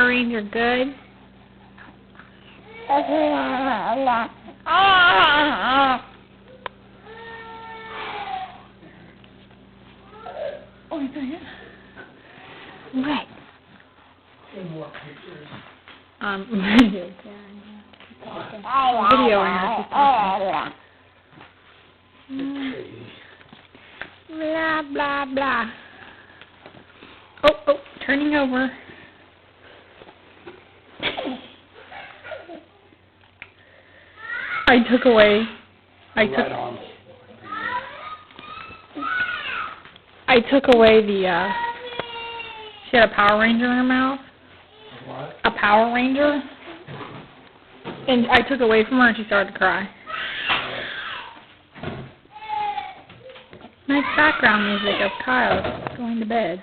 Power Ranger good? Oh, what? More pictures. Videoing her. Blah, blah, blah. Oh, turning over. I took away the, she had a Power Ranger in her mouth. What? A Power Ranger. And I took away from her and she started to cry. Nice background music of Kyle going to bed.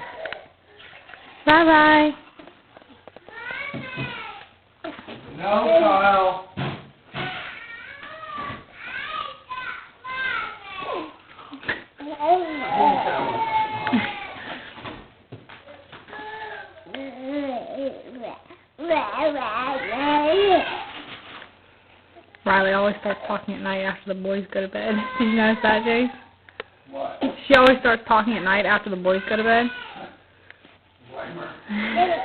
Bye-bye. No, Kyle. Ryleigh always starts talking at night after the boys go to bed. Did you notice that, Jace? What? She always starts talking at night after the boys go to bed. Blame her.